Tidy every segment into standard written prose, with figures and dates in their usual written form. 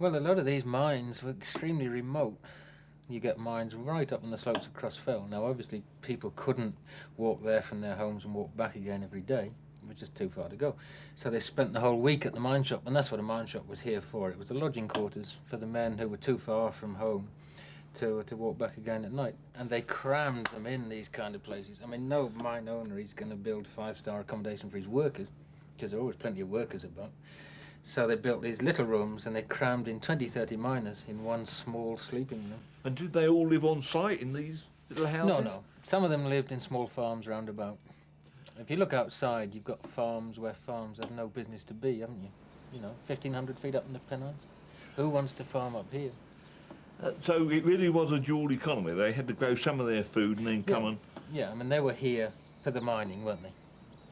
Well, a lot of these mines were extremely remote. You get mines right up on the slopes of Crossfell. Now, obviously, people couldn't walk there from their homes and walk back again every day. It was just too far to go. So they spent the whole week at the mine shop, and that's what a mine shop was here for. It was the lodging quarters for the men who were too far from home to walk back again at night. And they crammed them in these kind of places. I mean, no mine owner is going to build 5-star accommodation for his workers, because there are always plenty of workers about. So they built these little rooms and they crammed in 20, 30 miners in one small sleeping room. And did they all live on site in these little houses? No. Some of them lived in small farms round about. If you look outside, you've got farms where farms have no business to be, haven't you? You know, 1,500 feet up in the Pennines. Who wants to farm up here? So it really was a dual economy. They had to grow some of their food and then come and... Yeah, I mean, they were here for the mining, weren't they?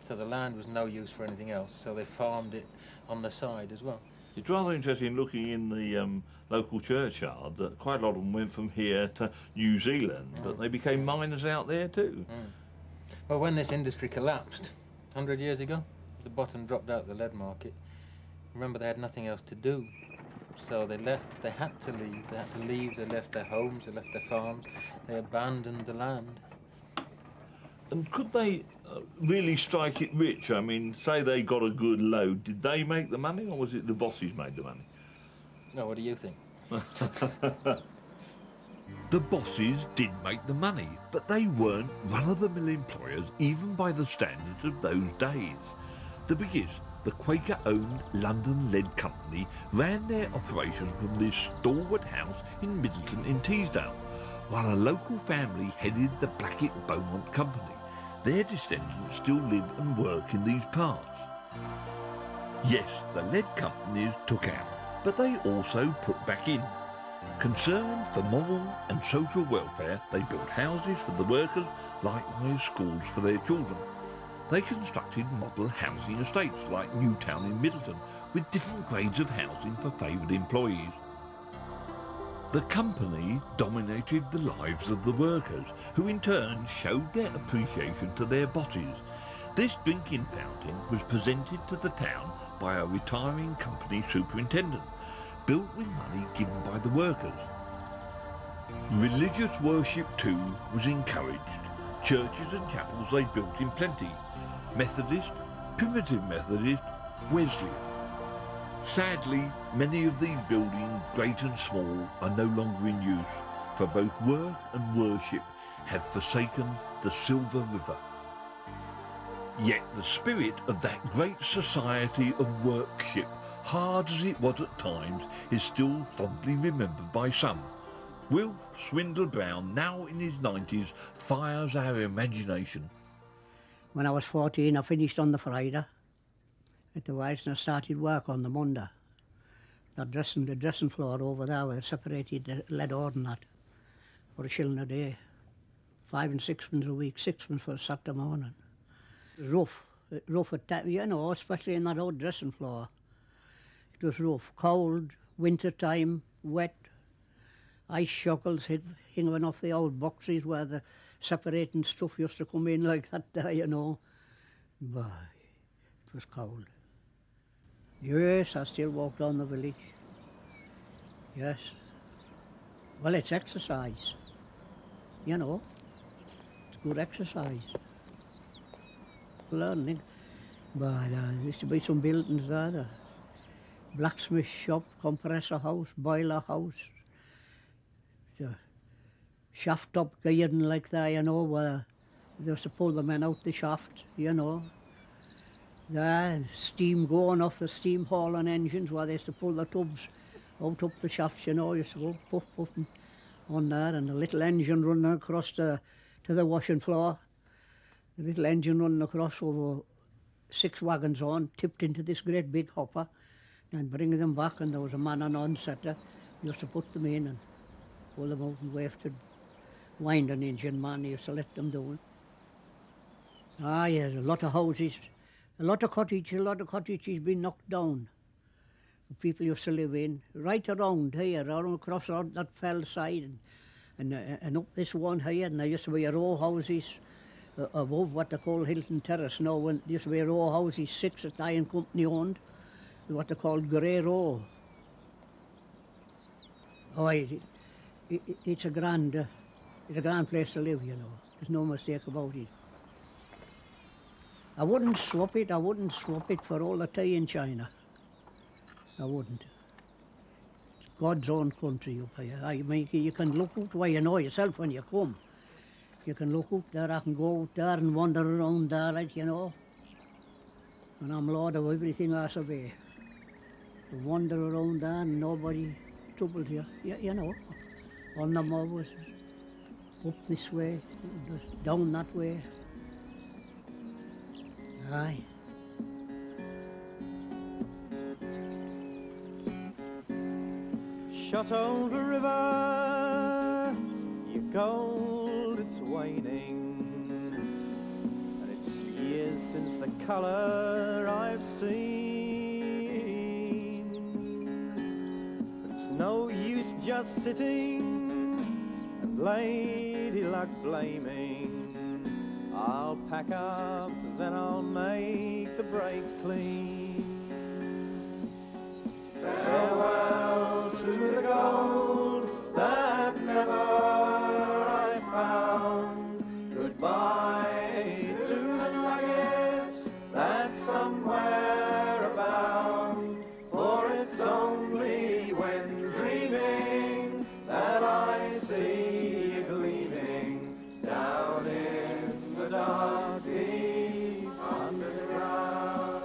So the land was no use for anything else, so they farmed it on the side as well. It's rather interesting looking in the local churchyard that quite a lot of them went from here to New Zealand, but they became miners out there too. Well, when this industry collapsed 100 years ago, the bottom dropped out the lead market. Remember, they had nothing else to do. So they left, they had to leave, they left their homes, they left their farms, they abandoned the land. And could they really strike it rich? I mean, say they got a good load, did they make the money or was it the bosses made the money? No, what do you think? The bosses did make the money, but they weren't run-of-the-mill employers even by the standards of those days. The biggest, the Quaker-owned London Lead Company, ran their operations from this stalwart house in Middleton in Teesdale, while a local family headed the Blackett-Beaumont Company. Their descendants still live and work in these parts. Yes, the lead companies took out, but they also put back in. Concerned for moral and social welfare, they built houses for the workers, likewise schools for their children. They constructed model housing estates like Newtown in Middleton, with different grades of housing for favoured employees. The company dominated the lives of the workers, who in turn showed their appreciation to their bosses. This drinking fountain was presented to the town by a retiring company superintendent, built with money given by the workers. Religious worship too was encouraged. Churches and chapels they built in plenty. Methodist, Primitive Methodist, Wesleyan. Sadly, many of these buildings, great and small, are no longer in use, for both work and worship have forsaken the Silver River. Yet the spirit of that great society of workship, hard as it was at times, is still fondly remembered by some. Wilf Swindle Brown, now in his 90s, fires our imagination. When I was 14, I finished on the Friday at the Whites and I started work on the Monday. The dressing floor over there where they separated the lead ore and that for £1 a day. 5 and 6pence a week, 6pence for a Saturday morning. It was rough at that, you know, especially in that old dressing floor. It was rough, cold, winter time, wet, ice shackles hanging off the old boxes where the separating stuff used to come in like that there, you know. Boy, it was cold. Yes, I still walk down the village. Yes. Well, it's exercise, you know. It's good exercise. Learning. But there used to be some buildings there. The blacksmith shop, compressor house, boiler house. The shaft top garden like that, you know, where they used to pull the men out the shaft, you know. There, steam going off the steam hauling engines where they used to pull the tubs out up the shafts, you know, used to go puff, puff on there, and the little engine running across to the washing floor. The little engine running across over 6 wagons on, tipped into this great big hopper, and bringing them back, and there was a man on onsetter, used to put them in and pull them out and wave to winding engine man, he used to let them do it. Ah, yes, a lot of houses, a lot of cottages been knocked down. People used to live in, right around here, around across that fell side, and up this one here, and there used to be a row of houses above what they call Hilton Terrace now, when there used to be a row of houses, 6 that Iron Company owned, what they called Grey Row. Oh, it's a grand place to live, you know. There's no mistake about it. I wouldn't swap it for all the tea in China. I wouldn't. It's God's own country up here. I mean, you can look out where you know yourself when you come. You can look out there, I can go out there and wander around there, like, you know. And I'm lord of everything I survey. You wander around there and nobody troubles you, you know. On the moors, up this way, down that way. Aye. Shot over river, your gold it's waning, and it's years since the colour I've seen. But it's no use just sitting and lady luck blaming. I'll pack up, then I'll make the break clean. Farewell to the gold that never I found. Goodbye to the nuggets that somewhere abound. For it's only when dreaming that I see you gleaming down in the dark deep underground.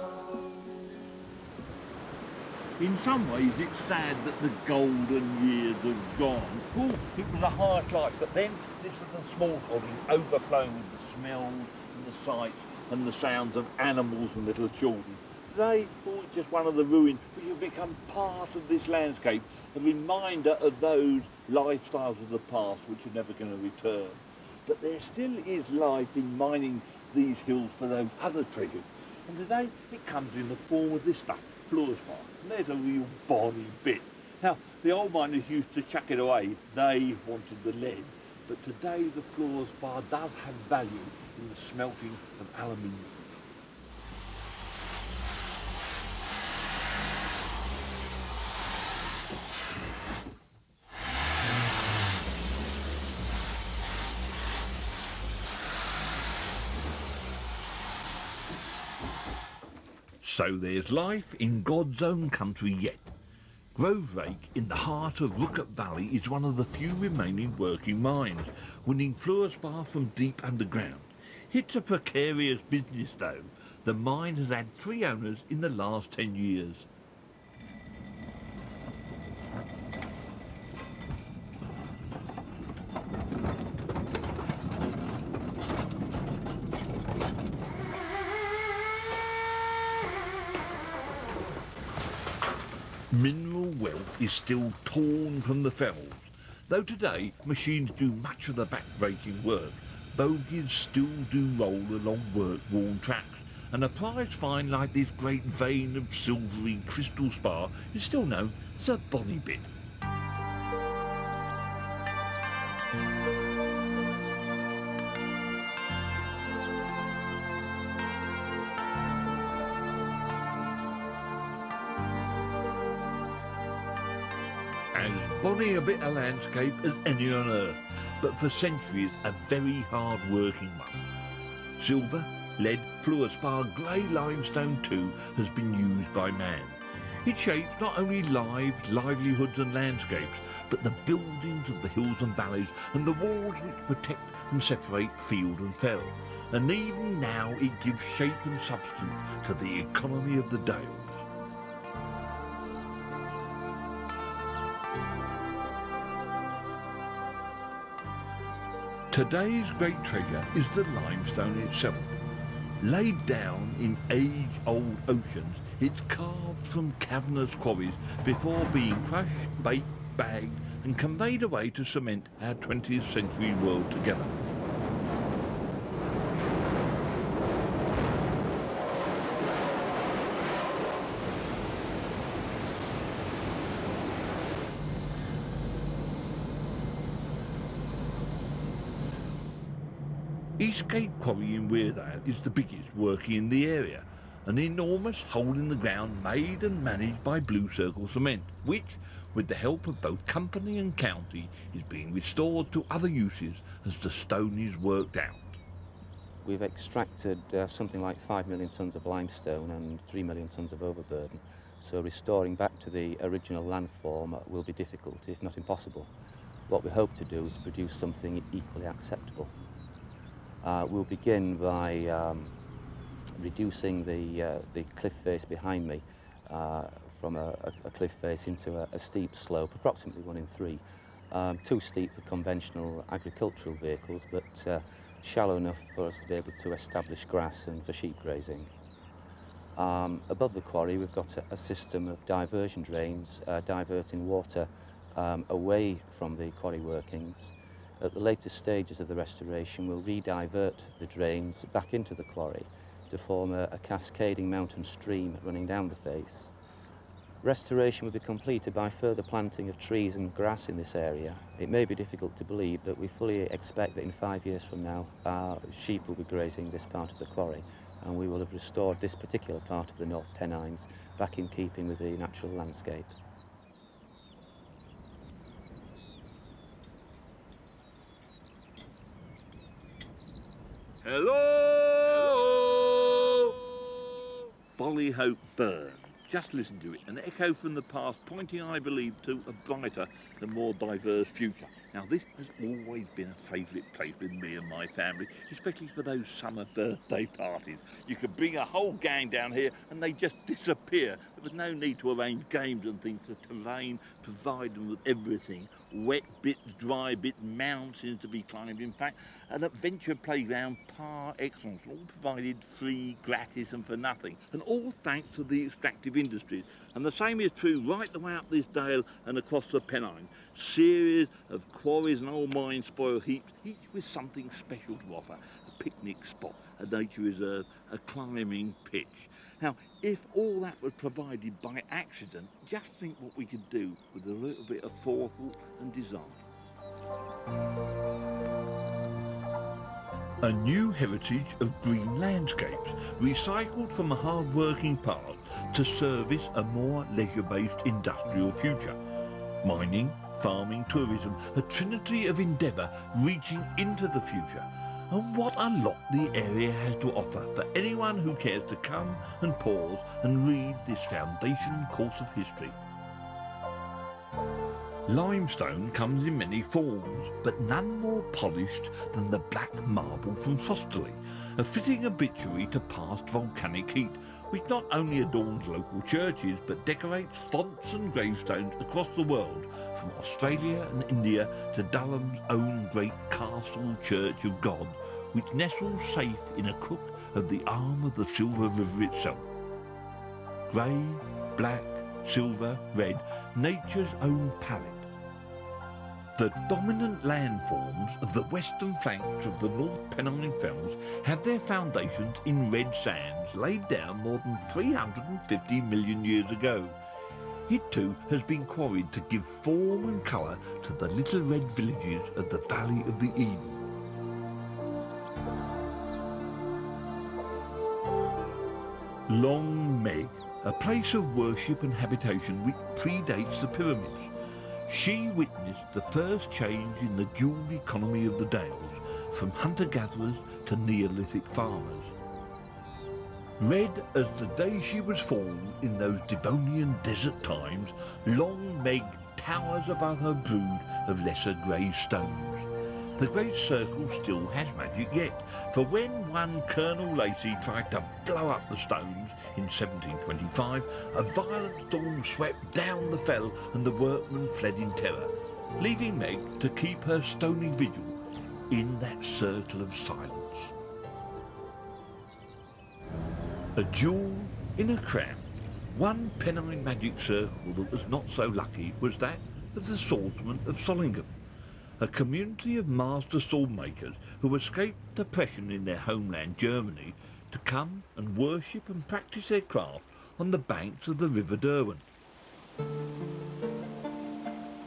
In some ways, it's sad that the golden years have gone. Oh, it was a hard life, but then this was a small body overflowing with the smells and the sights and the sounds of animals and little children. Today, oh, it's just one of the ruins which have become part of this landscape, a reminder of those lifestyles of the past which are never going to return. But there still is life in mining these hills for those other treasures. And today, it comes in the form of this stuff, fluorspar. And there's a real bonny bit. Now, the old miners used to chuck it away. They wanted the lead. But today, the fluorspar does have value in the smelting of aluminium. So there's life in God's own country yet. Grove Rake in the heart of Rookup Valley is one of the few remaining working mines, winning fluorspar from deep underground. It's a precarious business though. The mine has had 3 owners in the last 10 years. Mineral wealth is still torn from the fells. Though today machines do much of the back-breaking work, bogies still do roll along work-worn tracks, and a prize find like this great vein of silvery crystal spar is still known as a bonny bit. As bonny a bit of landscape as any on earth, but for centuries a very hard-working one. Silver, lead, fluorspar, grey limestone too has been used by man. It shapes not only lives, livelihoods and landscapes, but the buildings of the hills and valleys and the walls which protect and separate field and fell. And even now it gives shape and substance to the economy of the Dales. Today's great treasure is the limestone itself. Laid down in age-old oceans, it's carved from cavernous quarries before being crushed, baked, bagged and conveyed away to cement our 20th century world together. Eastgate Quarry in Weardale is the biggest working in the area, an enormous hole in the ground made and managed by Blue Circle Cement, which, with the help of both company and county, is being restored to other uses as the stone is worked out. We've extracted something like 5 million tonnes of limestone and 3 million tonnes of overburden, so restoring back to the original landform will be difficult, if not impossible. What we hope to do is produce something equally acceptable. We'll begin by reducing the cliff face behind me from a cliff face into a steep slope, approximately 1 in 3. Too steep for conventional agricultural vehicles, but shallow enough for us to be able to establish grass and for sheep grazing. Above the quarry we've got a system of diversion drains diverting water away from the quarry workings. At the later stages of the restoration we'll re-divert the drains back into the quarry to form a cascading mountain stream running down the face. Restoration will be completed by further planting of trees and grass in this area. It may be difficult to believe, but we fully expect that in 5 years from now, sheep will be grazing this part of the quarry, and we will have restored this particular part of the North Pennines back in keeping with the natural landscape. Hello! Bollyhope Burn. Just listen to it, an echo from the past pointing, I believe, to a brighter and more diverse future. Now, this has always been a favourite place with me and my family, especially for those summer birthday parties. You could bring a whole gang down here and they just disappear. There was no need to arrange games and things. The terrain provided them with everything. Wet bits, dry bits, mountains to be climbed, in fact, an adventure playground par excellence, all provided free, gratis and for nothing, and all thanks to the extractive industries. And the same is true right the way up this dale and across the Pennines. Series of quarries and old mine spoil heaps, each with something special to offer. A picnic spot, a nature reserve, a climbing pitch. Now, if all that was provided by accident, just think what we could do with a little bit of forethought and design. A new heritage of green landscapes, recycled from a hard-working past to service a more leisure-based industrial future. Mining, farming, tourism, a trinity of endeavour reaching into the future. And what a lot the area has to offer for anyone who cares to come and pause and read this foundation course of history. Limestone comes in many forms, but none more polished than the black marble from Fosterley, a fitting obituary to past volcanic heat, which not only adorns local churches, but decorates fonts and gravestones across the world, from Australia and India to Durham's own great Castle Church of God, which nestles safe in a crook of the arm of the Silver River itself. Grey, black, silver, red, nature's own palette. The dominant landforms of the western flanks of the North Pennine Fells have their foundations in red sands laid down more than 350 million years ago. It too has been quarried to give form and colour to the little red villages of the Valley of the Eden. Long Meg, a place of worship and habitation which predates the pyramids. She witnessed the first change in the dual economy of the Dales, from hunter-gatherers to Neolithic farmers. Red as the day she was formed in those Devonian desert times, Long Meg towers above her brood of lesser grey stones. The Great Circle still has magic yet, for when one Colonel Lacey tried to blow up the stones in 1725, a violent storm swept down the fell and the workmen fled in terror, leaving Meg to keep her stony vigil in that circle of silence. A jewel in a crown. One Pennine magic circle that was not so lucky was that of the swordsmen of Solingen, a community of master sword makers who escaped oppression in their homeland Germany to come and worship and practice their craft on the banks of the River Derwent.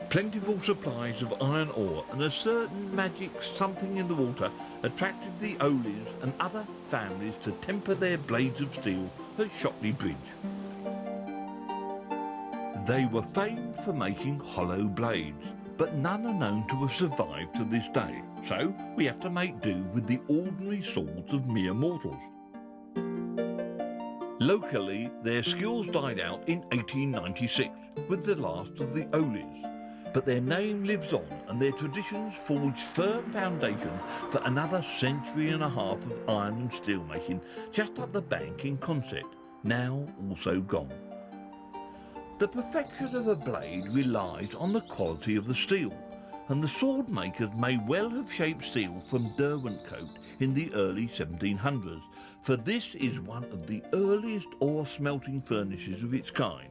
Plentiful supplies of iron ore and a certain magic something in the water attracted the Oleys and other families to temper their blades of steel at Shotley Bridge. They were famed for making hollow blades, but none are known to have survived to this day, so we have to make do with the ordinary swords of mere mortals. Locally, their skills died out in 1896 with the last of the Olies, but their name lives on and their traditions forged firm foundation for another century and a half of iron and steel making just up the bank in Consett, now also gone. The perfection of a blade relies on the quality of the steel, and the sword makers may well have shaped steel from Derwentcote in the early 1700s, for this is one of the earliest ore smelting furnaces of its kind.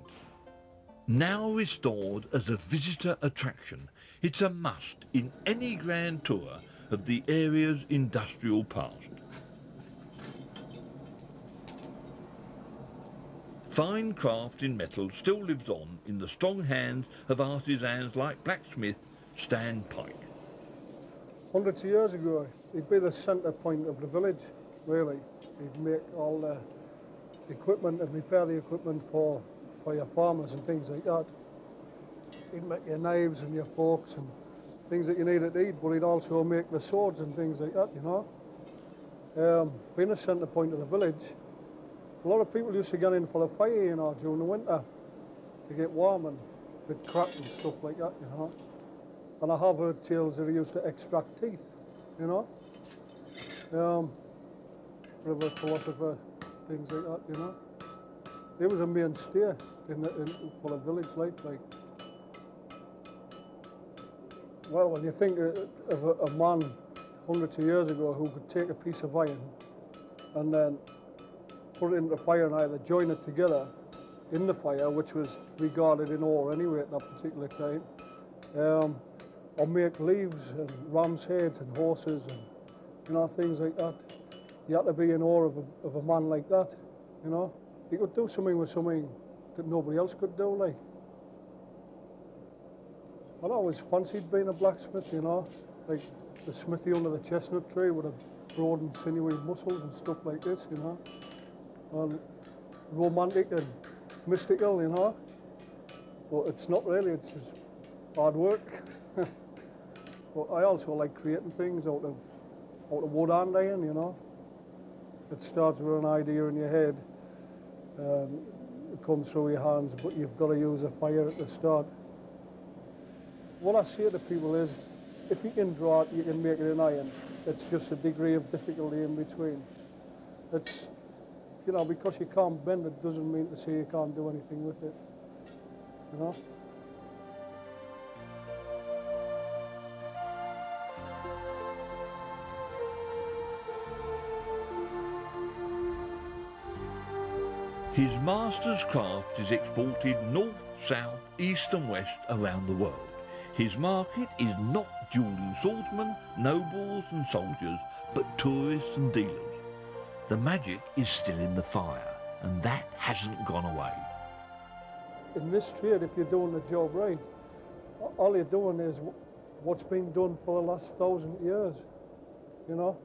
Now restored as a visitor attraction, it's a must in any grand tour of the area's industrial past. Fine craft in metal still lives on in the strong hands of artisans like blacksmith Stan Pike. Hundreds of years ago, he'd be the centre point of the village, really. He'd make all the equipment and repair the equipment for your farmers and things like that. He'd make your knives and your forks and things that you needed to eat, but he'd also make the swords and things like that, you know. Being a centre point of the village, a lot of people used to get in for the fire, you know, during the winter to get warm and a bit crack and stuff like that, you know. And I have heard tales that he used to extract teeth, you know. Bit of a philosopher, things like that, you know. He was a mainstay for the village life, like. Well, when you think of a man hundreds of years ago who could take a piece of iron and then put it into the fire and either join it together in the fire, which was regarded in ore anyway at that particular time, or make leaves and ram's heads and horses and, you know, things like that. You had to be in awe of a man like that, you know. He could do something with something that nobody else could do, like. I always fancied being a blacksmith, you know, like the smithy under the chestnut tree with a broad and sinewy muscles and stuff like this, you know. And romantic and mystical, you know. But it's not really, it's just hard work. But I also like creating things out of wood and iron, you know. It starts with an idea in your head, it comes through your hands, but you've got to use a fire at the start. What I say to people is, if you can draw it, you can make it in iron. It's just a degree of difficulty in between. It's, you know, because you can't bend it doesn't mean to say you can't do anything with it, you know. His master's craft is exported north, south, east and west around the world. His market is not dueling swordsmen, nobles and soldiers, but tourists and dealers. The magic is still in the fire, and that hasn't gone away. In this trade, if you're doing the job right, all you're doing is what's been done for the last 1,000 years, you know.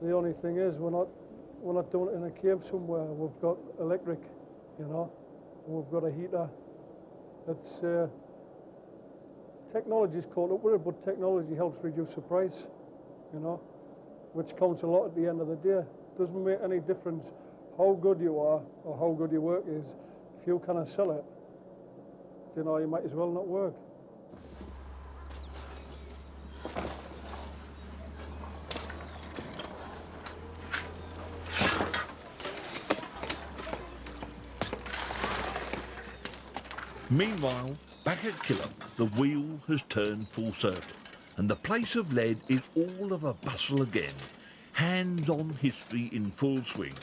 The only thing is we're not doing it in a cave somewhere. We've got electric, you know, and we've got a heater. It's technology's caught up with it, but technology helps reduce the price, you know, which counts a lot at the end of the day. Doesn't make any difference how good you are or how good your work is. If you cannot sell it, you know, you might as well not work. Meanwhile, back at Killop, the wheel has turned full circle, and the place of lead is all of a bustle again. Hands-on history in full swing.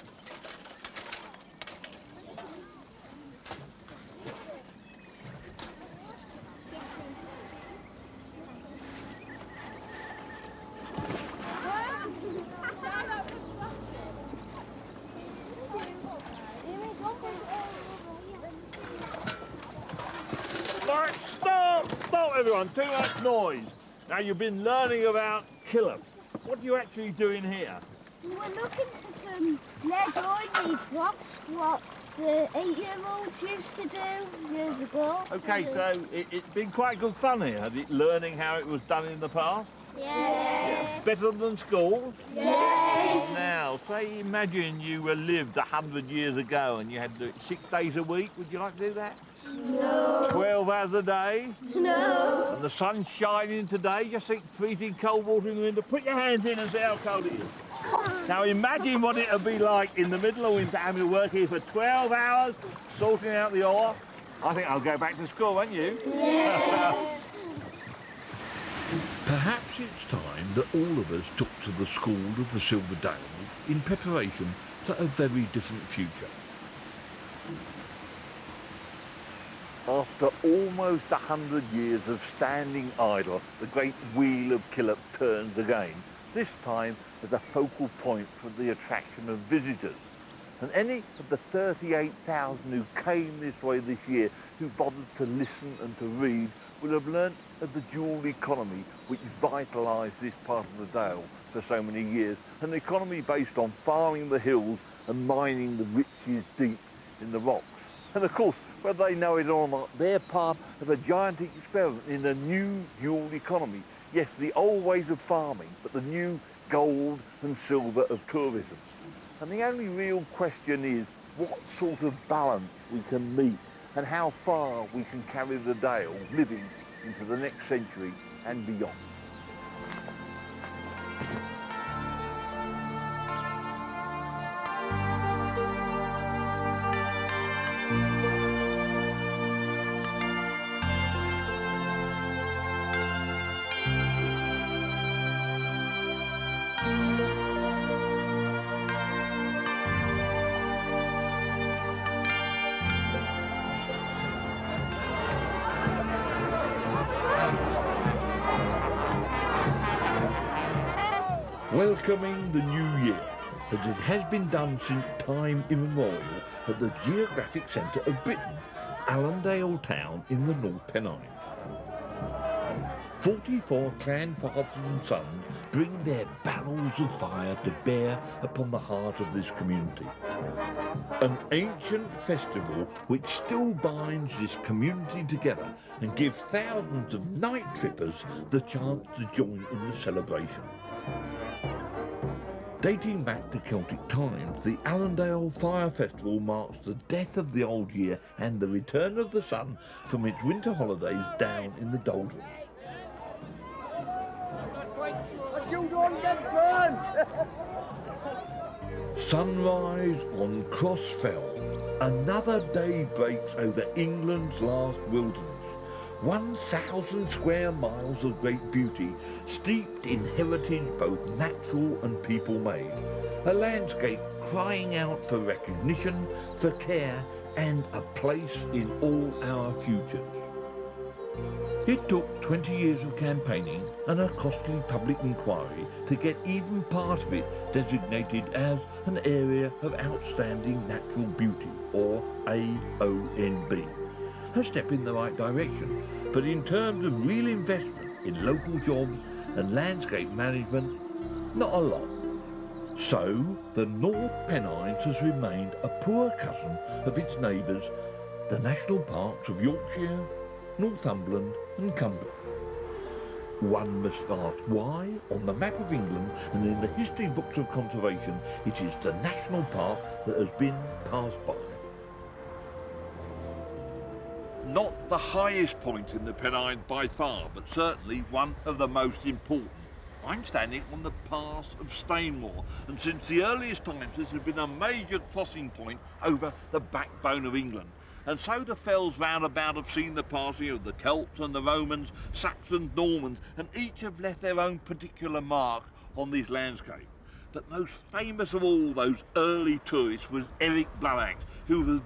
Right, stop everyone, too much noise. Now you've been learning about Killop. What are you actually doing here? We were looking for some lead ore in these rocks, what the 8-year-olds used to do years ago. OK, so it's been quite good fun here, has it, learning how it was done in the past? Yes. Better than school? Yes. Now, say imagine you lived 100 years ago and you had to do it 6 days a week. Would you like to do that? No. 12 hours a day? No. And the sun's shining today, just think freezing cold water in the winter. Put your hands in and see how cold it is. Now imagine what it would be like in the middle of winter having to work here for 12 hours, sorting out the ore. I think I'll go back to school, won't you? Yes. Perhaps it's time that all of us took to the school of the Silver Dales in preparation for a very different future. After almost 100 years of standing idle, the great wheel of Killop turns again, this time as a focal point for the attraction of visitors. And any of the 38,000 who came this way this year, who bothered to listen and to read, will have learnt of the dual economy which vitalised this part of the Dale for so many years, an economy based on farming the hills and mining the riches deep in the rocks. And of course, whether they know it or not, they're part of a giant experiment in a new dual economy. Yes, the old ways of farming, but the new gold and silver of tourism. And the only real question is what sort of balance we can meet and how far we can carry the Dale living into the next century and beyond. Welcoming the new year, as it has been done since time immemorial at the geographic centre of Britain, Allendale town in the North Pennines. 44 clan fathers and sons bring their barrels of fire to bear upon the heart of this community. An ancient festival which still binds this community together and gives thousands of night trippers the chance to join in the celebration. Dating back to Celtic times, the Allendale Fire Festival marks the death of the old year and the return of the sun from its winter holidays down in the doldrums. But you don't get burnt! Sunrise on Crossfell. Another day breaks over England's last wilderness. 1,000 square miles of great beauty, steeped in heritage both natural and people-made. A landscape crying out for recognition, for care, and a place in all our futures. It took 20 years of campaigning and a costly public inquiry to get even part of it designated as an Area of Outstanding Natural Beauty, or AONB. A step in the right direction, but in terms of real investment in local jobs and landscape management, not a lot. So, the North Pennines has remained a poor cousin of its neighbours, the national parks of Yorkshire, Northumberland and Cumbria. One must ask why, on the map of England and in the history books of conservation, it is the national park that has been passed by. Not the highest point in the Pennines by far, but certainly one of the most important. I'm standing on the Pass of Stainmore, and since the earliest times this has been a major crossing point over the backbone of England. And so the fells round about have seen the passing of the Celts and the Romans, Saxons, Normans, and each have left their own particular mark on this landscape. But most famous of all those early tourists was Eric Bloodaxe, who was